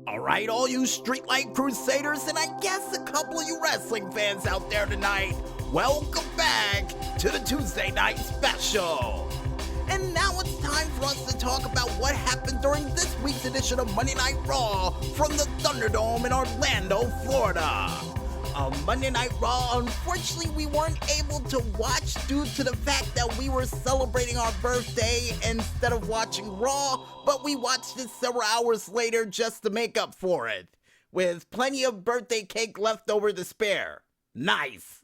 Alright, all you Streetlight Crusaders, and I guess a couple of you wrestling fans out there tonight, welcome back to the Tuesday Night Special. And now it's time for us to talk about what happened during this week's edition of Monday Night Raw from the Thunderdome in Orlando, Florida. On Monday Night Raw, unfortunately, we weren't able to watch due to the fact that we were celebrating our birthday instead of watching Raw, but we watched it several hours later just to make up for it, with plenty of birthday cake left over to spare. Nice!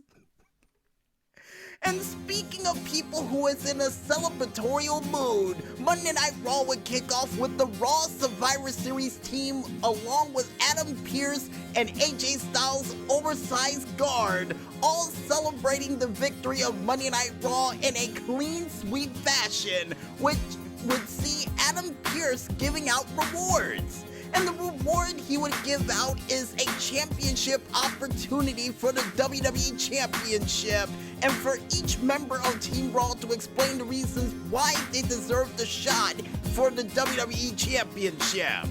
And speaking of people who is in a celebratorial mood, Monday Night Raw would kick off with the Raw Survivor Series team along with Adam Pearce and AJ Styles' oversized guard, all celebrating the victory of Monday Night Raw in a clean sweep fashion, which would see Adam Pearce giving out rewards. And the reward he would give out is a championship opportunity for the WWE Championship, and for each member of Team Raw to explain the reasons why they deserve the shot for the WWE Championship.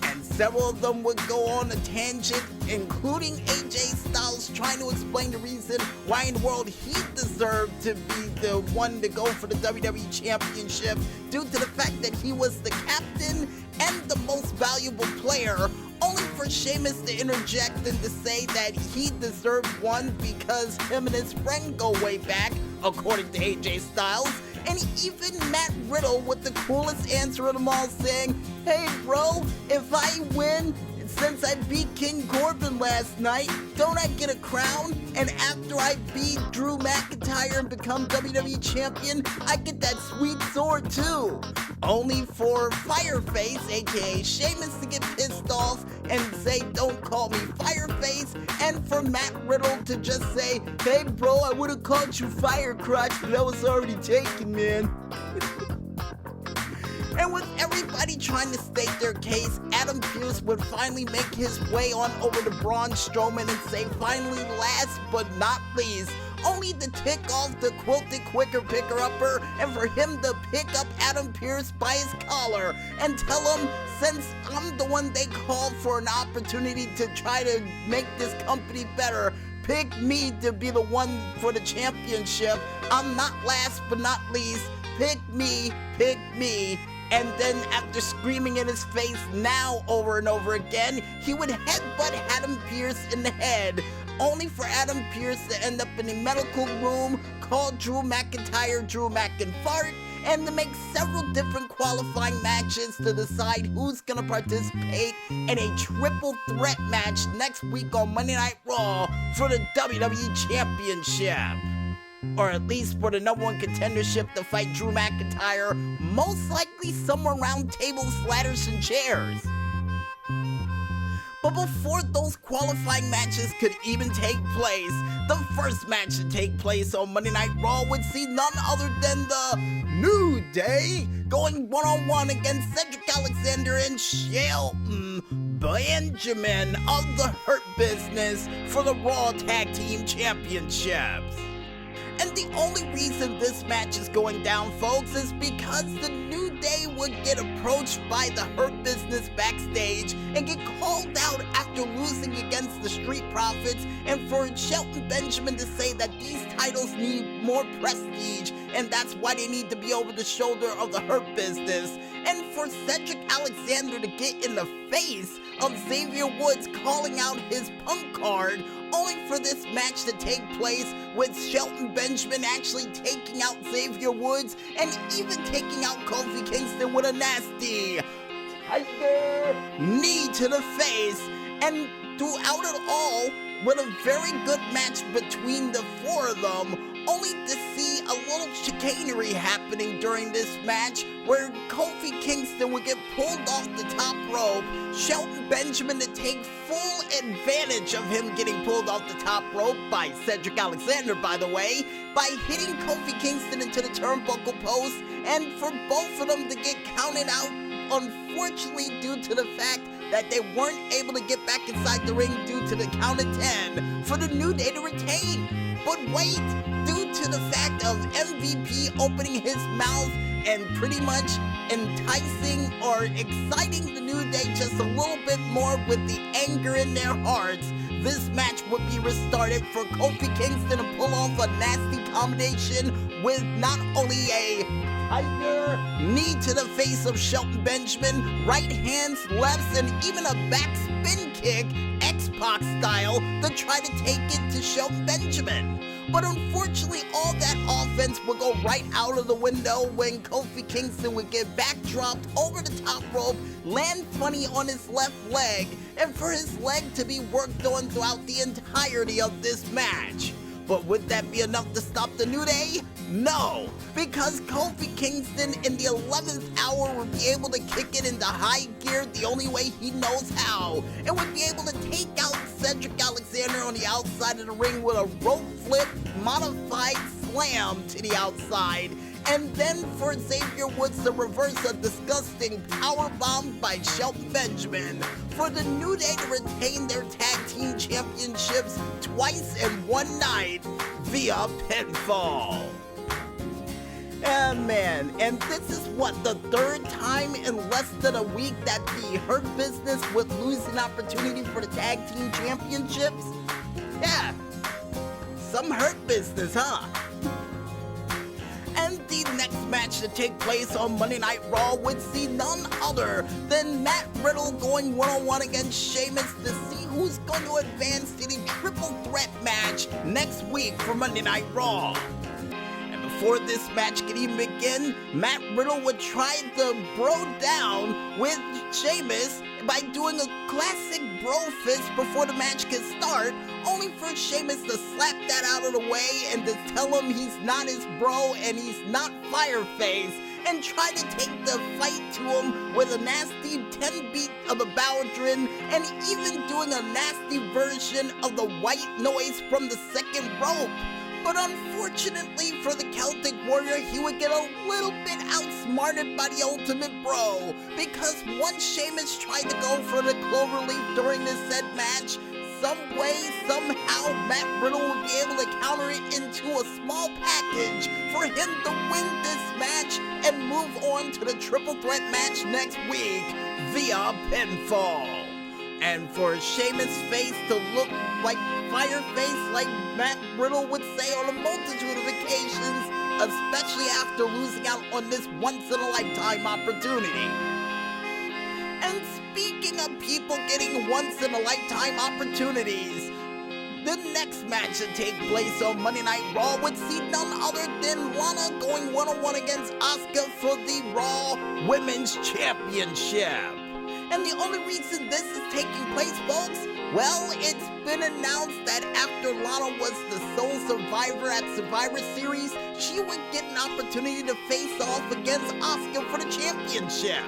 And several of them would go on a tangent, including AJ Styles trying to explain the reason why in the world he deserved to be the one to go for the WWE Championship due to the fact that he was the captain and the most valuable player, only for Sheamus to interject and to say that he deserved one because him and his friend go way back, according to AJ Styles. And even Matt Riddle with the coolest answer of them all, saying, "Hey bro, if I win, since I beat King Corbin last night, don't I get a crown? And after I beat Drew McIntyre and become WWE Champion, I get that sweet sword too." Only for Fireface, aka Sheamus, to get pissed off and say, "Don't call me Fireface," and for Matt Riddle to just say, "Hey bro, I would've called you Firecrotch, but that was already taken, man." And with everybody trying to state their case, Adam Pearce would finally make his way on over to Braun Strowman and say, finally, last but not least, only to tick off the quilted quicker picker-upper and for him to pick up Adam Pearce by his collar and tell him, since I'm the one they called for an opportunity to try to make this company better, pick me to be the one for the championship. I'm not last but not least. Pick me, pick me. And then after screaming in his face now over and over again, he would headbutt Adam Pearce in the head, only for Adam Pearce to end up in a medical room, call Drew McIntyre Drew McInfart, and to make several different qualifying matches to decide who's gonna participate in a triple threat match next week on Monday Night Raw for the WWE Championship. Or at least for the number one contendership to fight Drew McIntyre, most likely somewhere around tables, ladders, and chairs. But before those qualifying matches could even take place, the first match to take place on Monday Night Raw would see none other than the New Day going one-on-one against Cedric Alexander and Shelton Benjamin of the Hurt Business for the Raw Tag Team Championships. And the only reason this match is going down, folks, is because the New Day would get approached by the Hurt Business backstage and get called out after losing against the Street Profits, and for Shelton Benjamin to say that these titles need more prestige and that's why they need to be over the shoulder of the Hurt Business, and for Cedric Alexander to get in the face of Xavier Woods calling out his Punk card, only for this match to take place with Shelton Benjamin actually taking out Xavier Woods and even taking out Kofi Kingston with a nasty knee to the face. And throughout it all, with a very good match between the four of them, only to see a little chicanery happening during this match where Kofi Kingston would get pulled off the top rope, Shelton Benjamin to take full advantage of him getting pulled off the top rope by Cedric Alexander, by the way, by hitting Kofi Kingston into the turnbuckle post, and for both of them to get counted out, unfortunately due to the fact that they weren't able to get back inside the ring due to the count of 10 for the New Day to retain. But wait, due to the fact of MVP opening his mouth and pretty much enticing or exciting the New Day just a little bit more with the anger in their hearts, this match would be restarted for Kofi Kingston to pull off a nasty combination with not only a tiger knee to the face of Shelton Benjamin, right hands, lefts, and even a back spin kick, X-Pac style, to try to take it to Shelton Benjamin. But unfortunately, all that offense would go right out of the window when Kofi Kingston would get backdropped over the top rope, land funny on his left leg, and for his leg to be worked on throughout the entirety of this match. But would that be enough to stop the New Day? No, because Kofi Kingston in the 11th hour would be able to kick it into high gear the only way he knows how, and would be able to take out Cedric Alexander on the outside of the ring with a rope flip modified slam to the outside, and then for Xavier Woods to reverse a disgusting powerbomb by Shelton Benjamin, for the New Day to retain their tag team championships twice in one night via pinfall. Man, and this is what, the third time in less than a week that the Hurt Business would lose an opportunity for the tag team championships? Yeah, some Hurt Business, huh? And the next match to take place on Monday Night Raw would see none other than Matt Riddle going one-on-one against Sheamus to see who's going to advance to the triple threat match next week for Monday Night Raw. Before this match could even begin, Matt Riddle would try to bro down with Sheamus by doing a classic bro fist before the match could start, only for Sheamus to slap that out of the way and to tell him he's not his bro and he's not Fireface, and try to take the fight to him with a nasty 10-beat of the Bowdrin, and even doing a nasty version of the white noise from the second rope. But unfortunately for the Celtic Warrior, he would get a little bit outsmarted by the Ultimate Bro, because once Sheamus tried to go for the cloverleaf during this said match, some way, somehow, Matt Riddle would be able to counter it into a small package for him to win this match and move on to the triple threat match next week via pinfall. And for Sheamus' face to look like Fireface, like Matt Riddle would say on a multitude of occasions, especially after losing out on this once-in-a-lifetime opportunity. And speaking of people getting once-in-a-lifetime opportunities, the next match to take place on Monday Night Raw would see none other than Lana going one-on-one against Asuka for the Raw Women's Championship. And the only reason this is taking place, folks, well, it's been announced that after Lana was the sole survivor at Survivor Series, she would get an opportunity to face off against Asuka for the championship.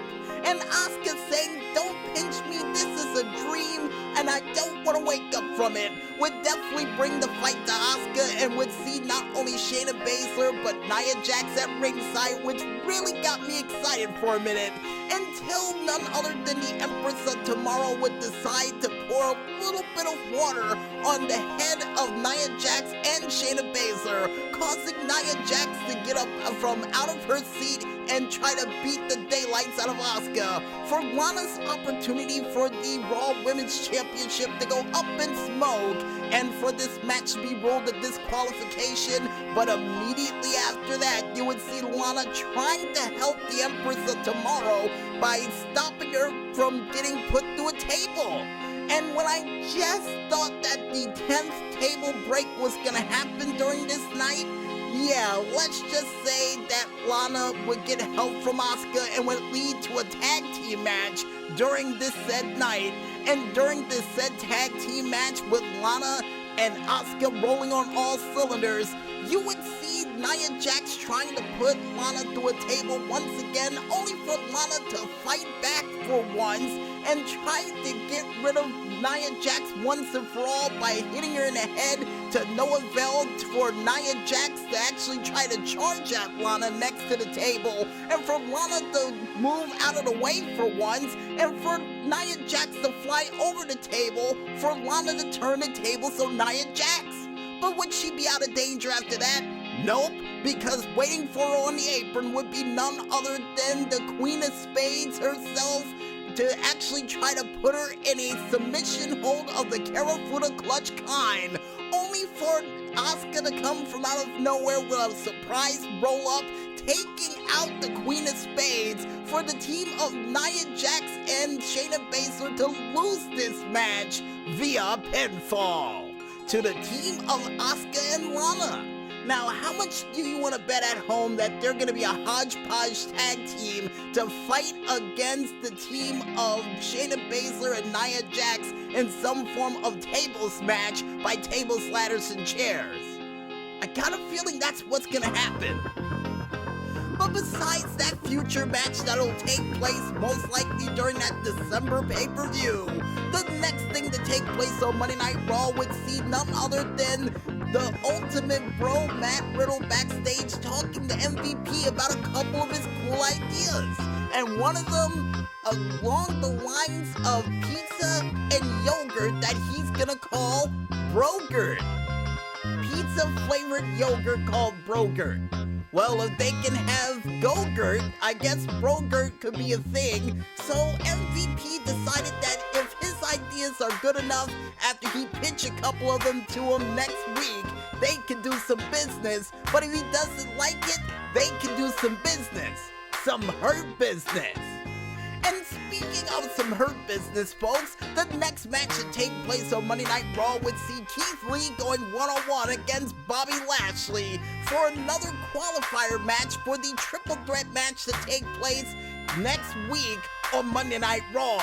And Asuka saying, "Don't pinch me, this is a dream, and I don't want to wake up from it," would definitely bring the fight to Asuka and would see not only Shayna Baszler, but Nia Jax at ringside, which really got me excited for a minute, until none other than the Empress of Tomorrow would decide to pour a little bit of water on the head of Nia Jax and Shayna Baszler, causing Nia Jax to get up from out of her seat and try to beat the daylights out of Asuka for Lana's opportunity for the Raw Women's Championship to go up in smoke, and for this match to be ruled a disqualification. But immediately after that, you would see Lana trying to help the Empress of Tomorrow by stopping her from getting put through a table. And when I just thought that the 10th table break was gonna happen during this night, yeah, let's just say that Lana would get help from Asuka and would lead to a tag team match during this said night. And during this said tag team match with Lana and Asuka rolling on all cylinders, you would see Nia Jax trying to put Lana through a table once again, only for Lana to fight back for once and try to get rid of Nia Jax once and for all by hitting her in the head, to no avail for Nia Jax to actually try to charge at Lana next to the table, and for Lana to move out of the way for once, and for Nia Jax to fly over the table, for Lana to turn the table so Nia Jax. But would she be out of danger after that? Nope, because waiting for her on the apron would be none other than the Queen of Spades herself to actually try to put her in a submission hold of the Karafuda clutch kind, only for Asuka to come from out of nowhere with a surprise roll-up, taking out the Queen of Spades for the team of Nia Jax and Shayna Baszler to lose this match via pinfall to the team of Asuka and Lana. Now, how much do you want to bet at home that they're going to be a hodgepodge tag team to fight against the team of Shayna Baszler and Nia Jax in some form of tables match by tables, ladders, and chairs? I got a feeling that's what's going to happen. But besides that future match that'll take place most likely during that December pay-per-view, the next thing to take place on Monday Night Raw would see none other than the Ultimate Bro Matt Riddle backstage talking to MVP about a couple of his cool ideas. And one of them along the lines of pizza and yogurt that he's gonna call Brogurt. Pizza-flavored yogurt called Brogurt. Well, if they can have Go-Gurt, I guess Brogurt could be a thing. So MVP decided that if his ideas are good enough after he pitched a couple of them to him next week, they can do some business. But if he doesn't like it, they can do some business. Some hurt business. And speaking of some hurt business, folks, the next match to take place on Monday Night Raw would see Keith Lee going one-on-one against Bobby Lashley for another qualifier match for the triple threat match to take place next week on Monday Night Raw.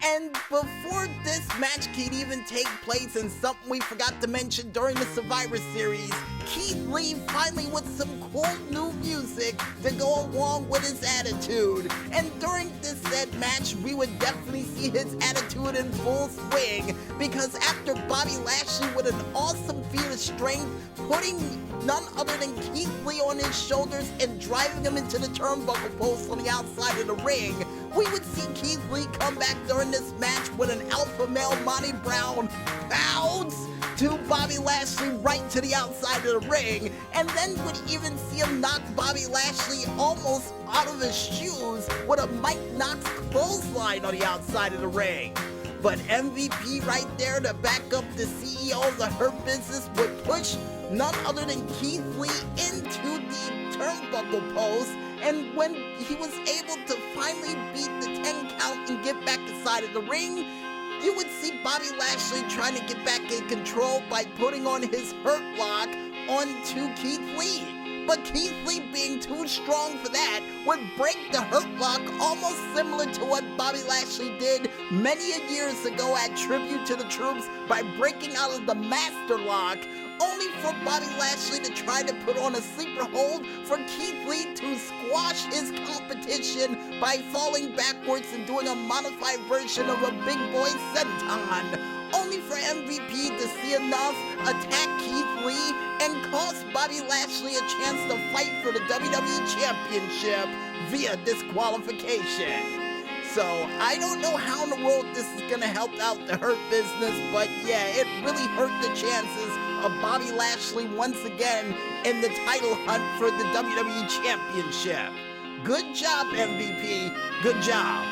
And before this match can even take place, and something we forgot to mention during the Survivor Series, Keith Lee finally with some cool new music to go along with his attitude. And during this said match, we would definitely see his attitude in full swing, because after Bobby Lashley with an awesome feat of strength, putting none other than Keith Lee on his shoulders and driving him into the turnbuckle post on the outside of the ring, we would see Keith Lee come back during this match with an alpha male Monty Brown pounds to Bobby Lashley right to the outside of the ring, and then would even see him knock Bobby Lashley almost out of his shoes with a Mike Knox clothesline on the outside of the ring. But MVP right there to back up the CEO of the Hurt Business would push none other than Keith Lee into the turnbuckle post, and when he was able to finally beat the 10 count and get back inside of the ring, you would see Bobby Lashley trying to get back in control by putting on his Hurt Lock onto Keith Lee. But Keith Lee, being too strong for that, would break the Hurt Lock almost similar to what Bobby Lashley did many years ago at Tribute to the Troops by breaking out of the Master Lock, only for Bobby Lashley to try to put on a sleeper hold for Keith Lee to squash his competition by falling backwards and doing a modified version of a big boy senton, only for MVP to see enough, attack Keith Lee, and cost Bobby Lashley a chance to fight for the WWE Championship via disqualification. So, I don't know how in the world this is going to help out the Hurt Business, but yeah, it really hurt the chances of Bobby Lashley once again in the title hunt for the WWE Championship. Good job, MVP. Good job.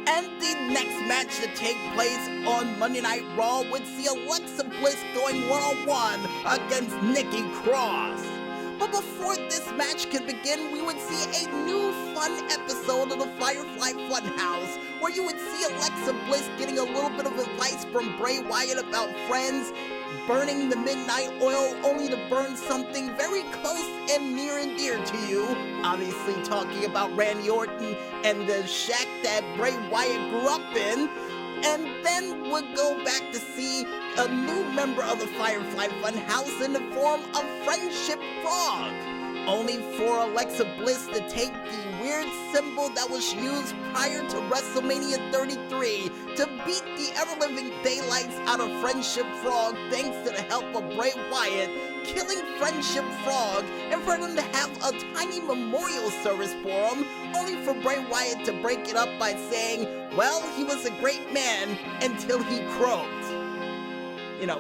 And the next match to take place on Monday Night Raw would see Alexa Bliss going one-on-one against Nikki Cross. But before this match could begin, we would see a new fun episode of the Firefly Funhouse, where you would see Alexa Bliss getting a little bit of advice from Bray Wyatt about friends burning the midnight oil only to burn something very close and near and dear to you. Obviously talking about Randy Orton and the shack that Bray Wyatt grew up in. And then we'll go back to see a new member of the Firefly Funhouse in the form of Friendship Frog, only for Alexa Bliss to take the weird symbol that was used prior to WrestleMania 33 to beat the ever-living daylights out of Friendship Frog thanks to the help of Bray Wyatt, killing Friendship Frog, and for them to have a tiny memorial service for him, only for Bray Wyatt to break it up by saying, well, he was a great man until he croaked.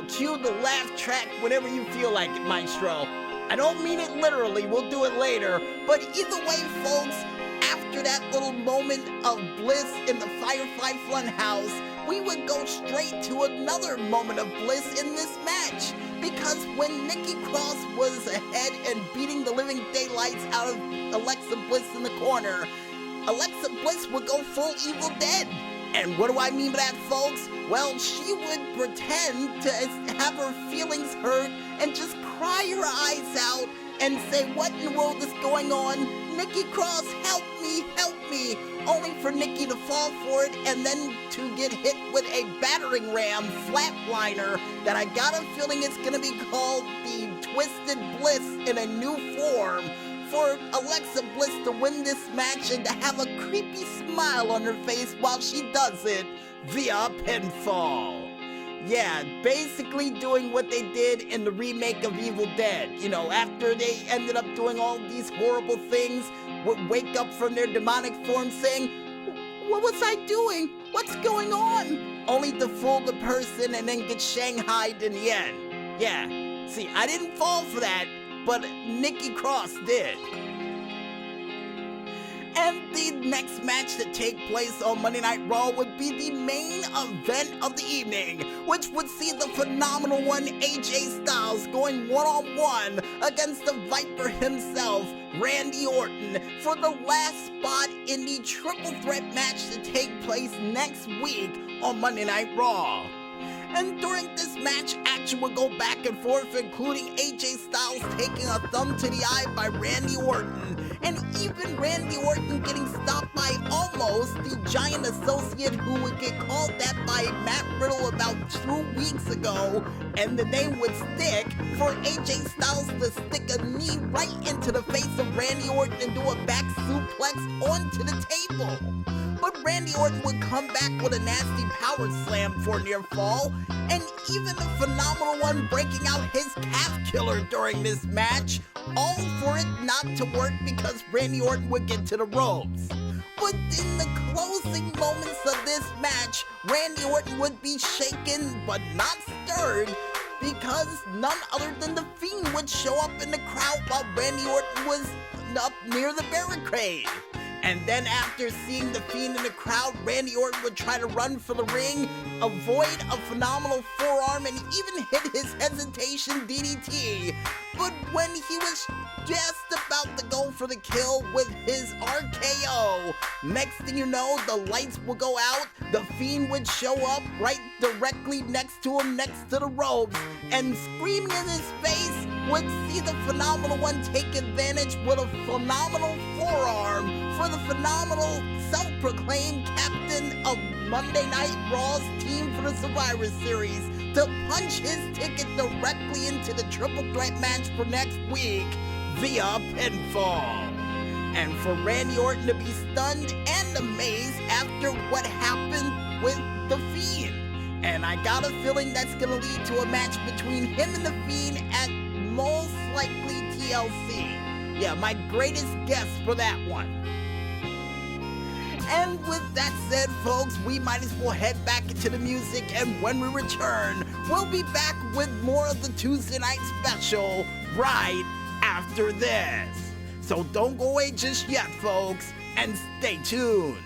Cue the laugh track whenever you feel like it, Maestro. I don't mean it literally, we'll do it later. But either way, folks, after that little moment of bliss in the Firefly Funhouse, we would go straight to another moment of bliss in this match. Because when Nikki Cross was ahead and beating the living daylights out of Alexa Bliss in the corner, Alexa Bliss would go full Evil Dead. And what do I mean by that, folks? Well, she would pretend to have her feelings hurt and just cry her eyes out and say, "What in the world is going on? Nikki Cross, help me, help me." Only for Nikki to fall for it and then to get hit with a battering ram flatliner that I got a feeling it's going to be called the Twisted Bliss in a new form, for Alexa Bliss to win this match and to have a creepy smile on her face while she does it via pinfall. Yeah, basically doing what they did in the remake of Evil Dead. After they ended up doing all these horrible things, would wake up from their demonic form saying, "What was I doing? What's going on?" Only to fool the person and then get shanghaied in the end. Yeah, see, I didn't fall for that, but Nikki Cross did. And the next match to take place on Monday Night Raw would be the main event of the evening, which would see the phenomenal one AJ Styles going one-on-one against the Viper himself, Randy Orton, for the last spot in the triple threat match to take place next week on Monday Night Raw. And during this match, action would go back and forth, including AJ Styles taking a thumb to the eye by Randy Orton, and even Randy Orton getting stopped by almost the giant associate who would get called that by Matt Riddle about 2 weeks ago, and the name would stick for AJ Styles to stick a knee right into the face of Randy Orton and do a back suplex onto the table. But Randy Orton would come back with a nasty power slam for near fall, and even the phenomenal one breaking out his calf killer during this match, all for it not to work because Randy Orton would get to the ropes. But in the closing moments of this match, Randy Orton would be shaken but not stirred, because none other than The Fiend would show up in the crowd while Randy Orton was up near the barricade. And then after seeing The Fiend in the crowd, Randy Orton would try to run for the ring, avoid a phenomenal forearm, and even hit his hesitation DDT. But when he was just about to go for the kill with his RKO, next thing you know, the lights would go out, The Fiend would show up right directly next to him, next to the ropes, and screaming in his face would see the phenomenal one take advantage with a phenomenal forearm for the phenomenal self-proclaimed captain of Monday Night Raw's team for the Survivor Series to punch his ticket directly into the triple threat match for next week via pinfall. And for Randy Orton to be stunned and amazed after what happened with The Fiend. And I got a feeling that's going to lead to a match between him and The Fiend at most likely TLC. Yeah, my greatest guess for that one. And with that said, folks, we might as well head back into the music, and when we return, we'll be back with more of the Tuesday Night Special right after this. So don't go away just yet, folks, and stay tuned.